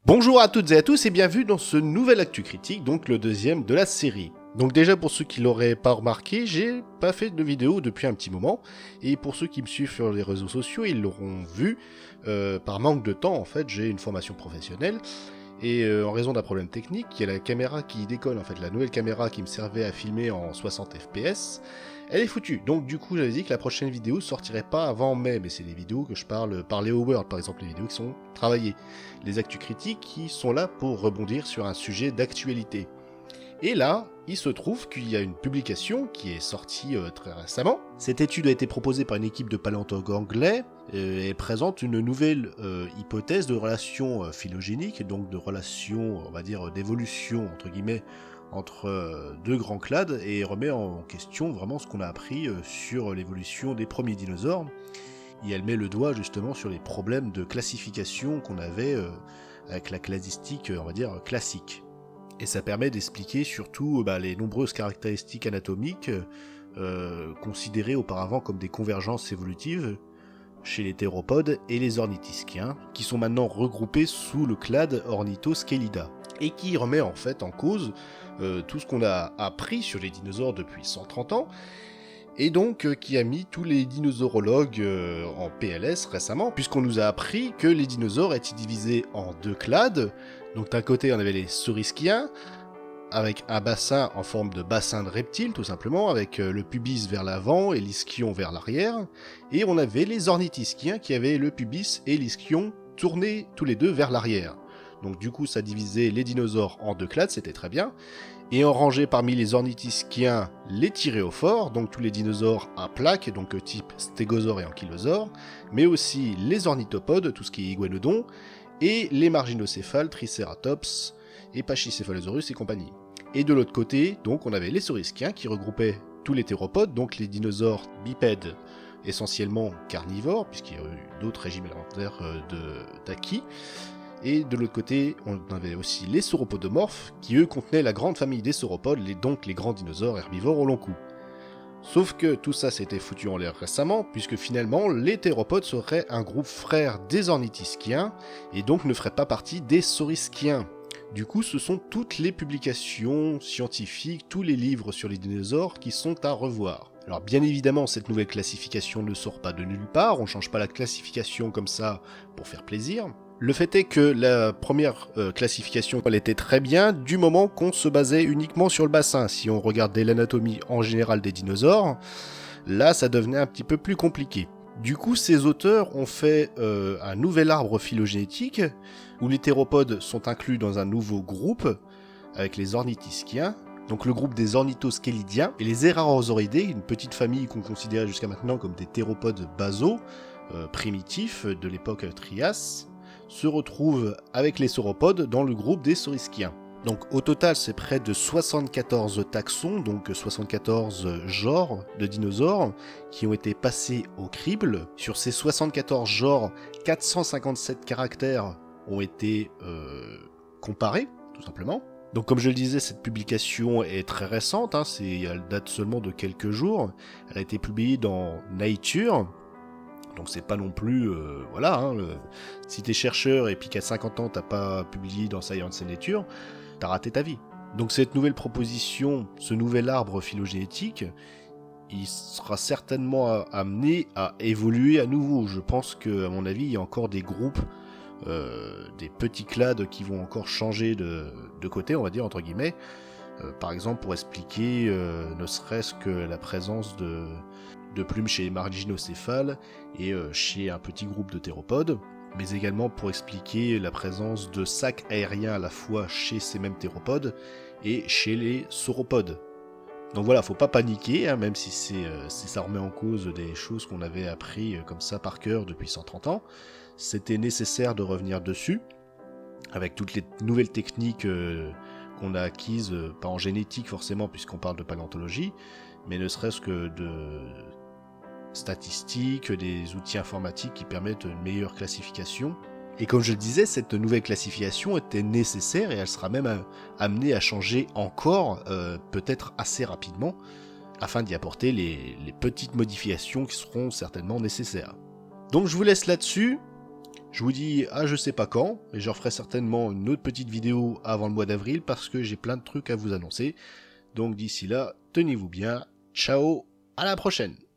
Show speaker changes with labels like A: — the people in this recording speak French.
A: Bonjour à toutes et à tous et bienvenue dans ce nouvel Actu Critique, donc le deuxième de la série. Donc déjà pour ceux qui l'auraient pas remarqué, j'ai pas fait de vidéo depuis un petit moment, et pour ceux qui me suivent sur les réseaux sociaux, ils l'auront vu, par manque de temps en fait, j'ai une formation professionnelle, et en raison d'un problème technique, il y a la caméra qui déconne en fait, la nouvelle caméra qui me servait à filmer en 60 fps, elle est foutue. Donc du coup j'avais dit que la prochaine vidéo sortirait pas avant mai, mais c'est les vidéos que je parle par Léo World, par exemple les vidéos qui sont travaillées, les actus critiques qui sont là pour rebondir sur un sujet d'actualité. Et là, il se trouve qu'il y a une publication qui est sortie très récemment. Cette étude a été proposée par une équipe de paléontologues anglais et présente une nouvelle hypothèse de relation phylogénique, donc de relation, on va dire, d'évolution, entre guillemets, entre deux grands clades, et remet en question vraiment ce qu'on a appris sur l'évolution des premiers dinosaures. Et elle met le doigt justement sur les problèmes de classification qu'on avait avec la cladistique, on va dire, classique. Et ça permet d'expliquer surtout les nombreuses caractéristiques anatomiques considérées auparavant comme des convergences évolutives chez les théropodes et les ornithischiens, qui sont maintenant regroupés sous le clade Ornithoschelida, et qui remet en fait en cause tout ce qu'on a appris sur les dinosaures depuis 130 ans, et donc qui a mis tous les dinosaurologues en PLS récemment, puisqu'on nous a appris que les dinosaures étaient divisés en deux clades. Donc d'un côté on avait les saurischiens, avec un bassin en forme de bassin de reptile tout simplement, avec le pubis vers l'avant et l'ischion vers l'arrière, et on avait les ornithischiens qui avaient le pubis et l'ischion tournés tous les deux vers l'arrière. Donc du coup ça divisait les dinosaures en deux clades, c'était très bien. Et on rangeait parmi les ornithischiens les thyréophores, donc tous les dinosaures à plaques, donc type stégosaure et ankylosaure, mais aussi les ornithopodes, tout ce qui est iguanodon, et les marginocéphales, tricératops, et pachycéphalosaurus et compagnie. Et de l'autre côté, donc on avait les saurischiens qui regroupaient tous les théropodes, donc les dinosaures bipèdes essentiellement carnivores, puisqu'il y a eu d'autres régimes alimentaires d'acquis. Et de l'autre côté, on avait aussi les sauropodomorphes, qui eux contenaient la grande famille des sauropodes, donc les grands dinosaures herbivores au long cou. Sauf que tout ça s'était foutu en l'air récemment, puisque finalement les théropodes seraient un groupe frère des ornithischiens, et donc ne feraient pas partie des saurischiens. Du coup, ce sont toutes les publications scientifiques, tous les livres sur les dinosaures qui sont à revoir. Alors bien évidemment, cette nouvelle classification ne sort pas de nulle part, on change pas la classification comme ça pour faire plaisir. Le fait est que la première classification, elle était très bien du moment qu'on se basait uniquement sur le bassin. Si on regardait l'anatomie en général des dinosaures, là ça devenait un petit peu plus compliqué. Du coup, ces auteurs ont fait un nouvel arbre phylogénétique où les théropodes sont inclus dans un nouveau groupe avec les ornithischiens, donc le groupe des ornithoschelidiens, et les Erarosauridés, une petite famille qu'on considérait jusqu'à maintenant comme des théropodes basaux, primitifs de l'époque Trias, se retrouvent avec les sauropodes dans le groupe des saurischiens. Donc au total, c'est près de 74 taxons, donc 74 genres de dinosaures, qui ont été passés au crible. Sur ces 74 genres, 457 caractères ont été comparés, tout simplement. Donc comme je le disais, cette publication est très récente, elle date seulement de quelques jours. Elle a été publiée dans Nature. Donc c'est pas non plus, si t'es chercheur et puis qu'à 50 ans t'as pas publié dans Science and Nature, t'as raté ta vie. Donc cette nouvelle proposition, ce nouvel arbre phylogénétique, il sera certainement amené à évoluer à nouveau. Je pense que, à mon avis, il y a encore des groupes, des petits clades qui vont encore changer de côté, on va dire, entre guillemets. Par exemple, pour expliquer ne serait-ce que la présence de plumes chez les marginocéphales et chez un petit groupe de théropodes, mais également pour expliquer la présence de sacs aériens à la fois chez ces mêmes théropodes et chez les sauropodes. Donc voilà, faut pas paniquer, même si ça remet en cause des choses qu'on avait appris comme ça par cœur depuis 130 ans. C'était nécessaire de revenir dessus, avec toutes les nouvelles techniques qu'on a acquises, pas en génétique forcément puisqu'on parle de paléontologie, mais ne serait-ce que de statistiques, des outils informatiques qui permettent une meilleure classification. Et comme je le disais, cette nouvelle classification était nécessaire et elle sera même amenée à changer encore, peut-être assez rapidement, afin d'y apporter les petites modifications qui seront certainement nécessaires. Donc je vous laisse là-dessus. Je vous dis à je sais pas quand, et je referai certainement une autre petite vidéo avant le mois d'avril parce que j'ai plein de trucs à vous annoncer. Donc d'ici là, tenez-vous bien, ciao, à la prochaine!